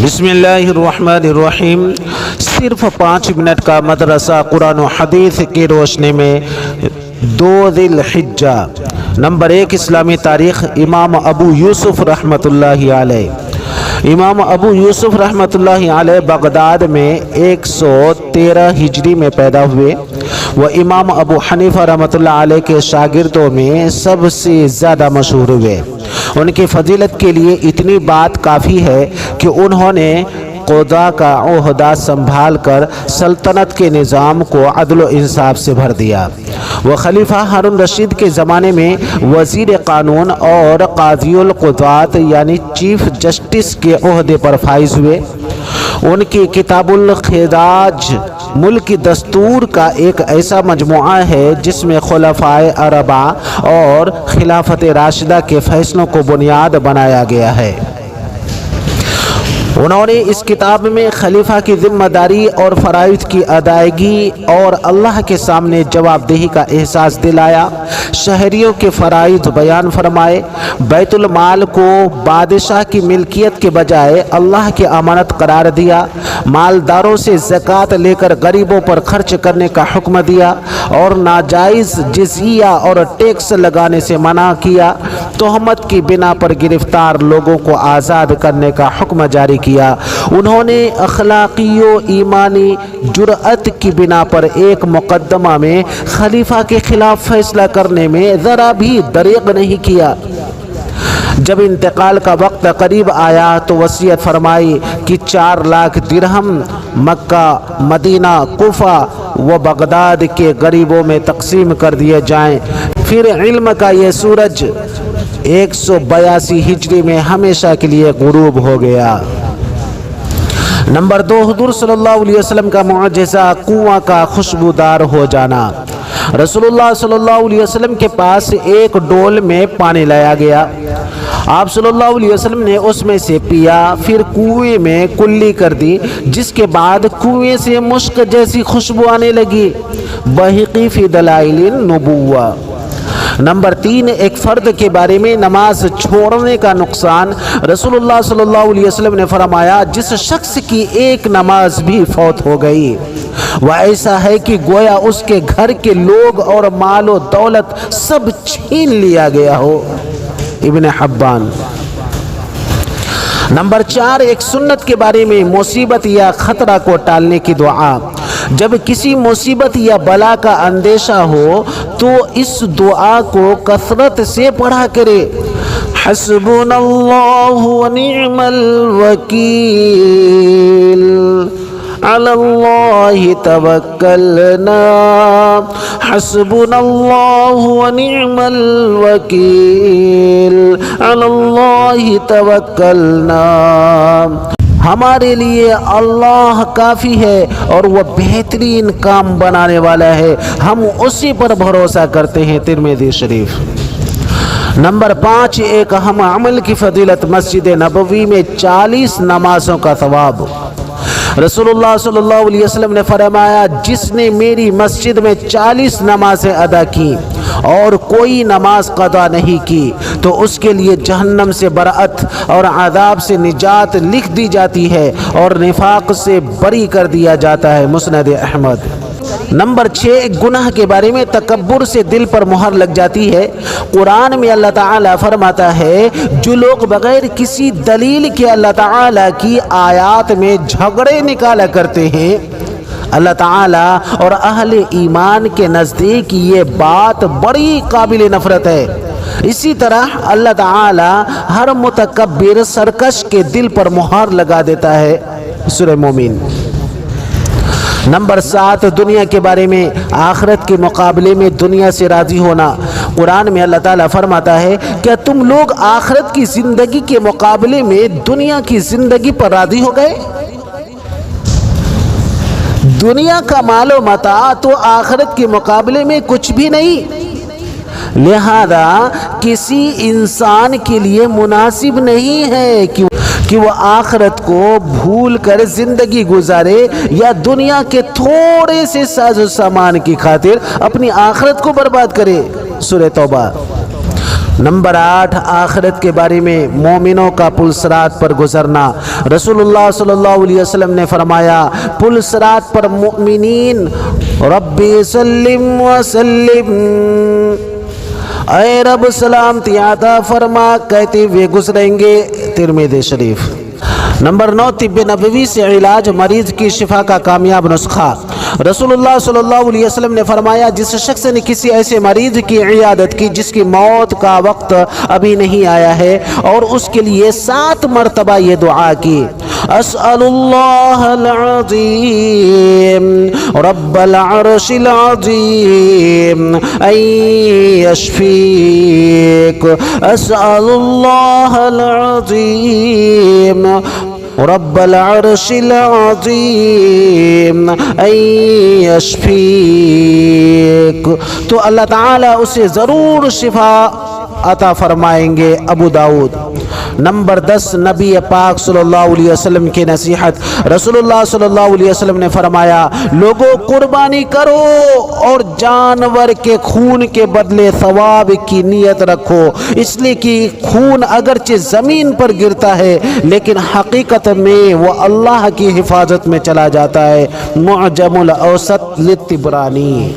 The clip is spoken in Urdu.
بسم اللہ الرحمن الرحیم۔ صرف 5 منٹ کا مدرسہ قرآن و حدیث کی روشنی میں 2 ذی الحجہ۔ نمبر 1 اسلامی تاریخ۔ امام ابو یوسف رحمۃ اللہ علیہ۔ امام ابو یوسف رحمۃ اللہ علیہ بغداد میں 113 ہجری میں پیدا ہوئے۔ وہ امام ابو حنیفہ رحمۃ اللہ علیہ کے شاگردوں میں سب سے زیادہ مشہور ہوئے۔ ان کی فضیلت کے لیے اتنی بات کافی ہے کہ انہوں نے قضاء کا عہدہ سنبھال کر سلطنت کے نظام کو عدل و انصاف سے بھر دیا۔ وہ خلیفہ ہارون رشید کے زمانے میں وزیر قانون اور قاضی القضات یعنی چیف جسٹس کے عہدے پر فائز ہوئے۔ ان کی کتاب الخراج ملکی دستور کا ایک ایسا مجموعہ ہے جس میں خلفائے اربعہ اور خلافت راشدہ کے فیصلوں کو بنیاد بنایا گیا ہے۔ انہوں نے اس کتاب میں خلیفہ کی ذمہ داری اور فرائض کی ادائیگی اور اللہ کے سامنے جواب دہی کا احساس دلایا، شہریوں کے فرائض بیان فرمائے، بیت المال کو بادشاہ کی ملکیت کے بجائے اللہ کی امانت قرار دیا، مالداروں سے زکوٰۃ لے کر غریبوں پر خرچ کرنے کا حکم دیا اور ناجائز جزیہ اور ٹیکس لگانے سے منع کیا، تہمت کی بنا پر گرفتار لوگوں کو آزاد کرنے کا حکم جاری کیا۔ انہوں نے اخلاقی و ایمانی جرأت کی بنا پر ایک مقدمہ میں خلیفہ کے خلاف فیصلہ کرنے میں ذرا بھی دریغ نہیں کیا۔ جب انتقال کا وقت قریب آیا تو وصیت فرمائی کہ 4 لاکھ درہم مکہ، مدینہ، کوفہ و بغداد کے غریبوں میں تقسیم کر دیے جائیں۔ پھر علم کا یہ سورج 182 ہجری میں ہمیشہ کے لیے غروب ہو گیا۔ نمبر 2 حضور صلی اللہ علیہ وسلم کا معجزہ کنواں کا خوشبودار ہو جانا۔ رسول اللہ صلی اللہ علیہ وسلم کے پاس ایک ڈول میں پانی لایا گیا۔ آپ صلی اللہ علیہ وسلم نے اس میں سے پیا، پھر کنویں میں کلی کر دی، جس کے بعد کنویں سے مشک جیسی خوشبو آنے لگی۔ بہقی فی دلائل النبوہ۔ نمبر 3 ایک فرد کے بارے میں نماز چھوڑنے کا نقصان۔ رسول اللہ صلی اللہ علیہ وسلم نے فرمایا جس شخص کی ایک نماز بھی فوت ہو گئی وہ ایسا ہے کہ گویا اس کے گھر کے لوگ اور مال و دولت سب چھین لیا گیا ہو۔ ابن حبان۔ نمبر 4 ایک سنت کے بارے میں مصیبت یا خطرہ کو ٹالنے کی دعا۔ جب کسی مصیبت یا بلا کا اندیشہ ہو تو اس دعا کو کثرت سے پڑھا کرے۔ حسبنا اللہ ونعم الوکیل علی اللہ توکلنا حسبنا اللہ ونعم الوکیل علی اللہ توکلنا۔ ہمارے لیے اللہ کافی ہے اور وہ بہترین کام بنانے والا ہے، ہم اسی پر بھروسہ کرتے ہیں۔ ترمذی شریف۔ نمبر 5 ایک اہم عمل کی فضیلت۔ مسجد نبوی میں 40 نمازوں کا ثواب۔ رسول اللہ صلی اللہ علیہ وسلم نے فرمایا جس نے میری مسجد میں 40 نمازیں ادا کی اور کوئی نماز قضا نہیں کی تو اس کے لیے جہنم سے برأت اور عذاب سے نجات لکھ دی جاتی ہے اور نفاق سے بری کر دیا جاتا ہے۔ مسند احمد۔ نمبر 6 گناہ کے بارے میں تکبر سے دل پر مہر لگ جاتی ہے۔ قرآن میں اللہ تعالیٰ فرماتا ہے جو لوگ بغیر کسی دلیل کے اللہ تعالیٰ کی آیات میں جھگڑے نکالا کرتے ہیں، اللہ تعالیٰ اور اہل ایمان کے نزدیک یہ بات بڑی قابل نفرت ہے۔ اسی طرح اللہ تعالیٰ ہر متکبر سرکش کے دل پر مہر لگا دیتا ہے۔ سورہ مومن۔ نمبر 7 دنیا کے بارے میں آخرت کے مقابلے میں دنیا سے راضی ہونا۔ قرآن میں اللہ تعالیٰ فرماتا ہے کیا تم لوگ آخرت کی زندگی کے مقابلے میں دنیا کی زندگی پر راضی ہو گئے؟ دنیا کا مال و متاع تو آخرت کے مقابلے میں کچھ بھی نہیں، لہذا کسی انسان کے لیے مناسب نہیں ہے کہ وہ آخرت کو بھول کر زندگی گزارے یا دنیا کے تھوڑے سے ساز و سامان کی خاطر اپنی آخرت کو برباد کرے۔ سورہ توبہ۔ نمبر 8 آخرت کے بارے میں مومنوں کا پل صراط پر گزرنا۔ رسول اللہ صلی اللہ علیہ وسلم نے فرمایا پل صراط پر مومنین ربی سلم وسلم، اے رب سلامتی عطا فرما کہتے ہوئے گزریں گے، ترمذی شریف۔ نمبر 9 طب نبوی سے علاج، مریض کی شفا کا کامیاب نسخہ۔ رسول اللہ صلی اللہ علیہ وسلم نے فرمایا جس شخص نے کسی ایسے مریض کی عیادت کی جس کی موت کا وقت ابھی نہیں آیا ہے اور اس کے لیے 7 مرتبہ یہ دعا کی، اسأل اللہ العظیم رب العرش العظیم ان یشفیک، اسأل اللہ العظیم رب العرش العظیم ان یشفیک، تو اللہ تعالیٰ اسے ضرور شفا عطا فرمائیں گے۔ ابو داؤد۔ نمبر 10 نبی پاک صلی اللہ علیہ وسلم کی نصیحت۔ رسول اللہ صلی اللہ علیہ وسلم نے فرمایا لوگوں قربانی کرو اور جانور کے خون کے بدلے ثواب کی نیت رکھو، اس لیے کہ خون اگرچہ زمین پر گرتا ہے لیکن حقیقت میں وہ اللہ کی حفاظت میں چلا جاتا ہے۔ معجم الاوسط للطبرانی۔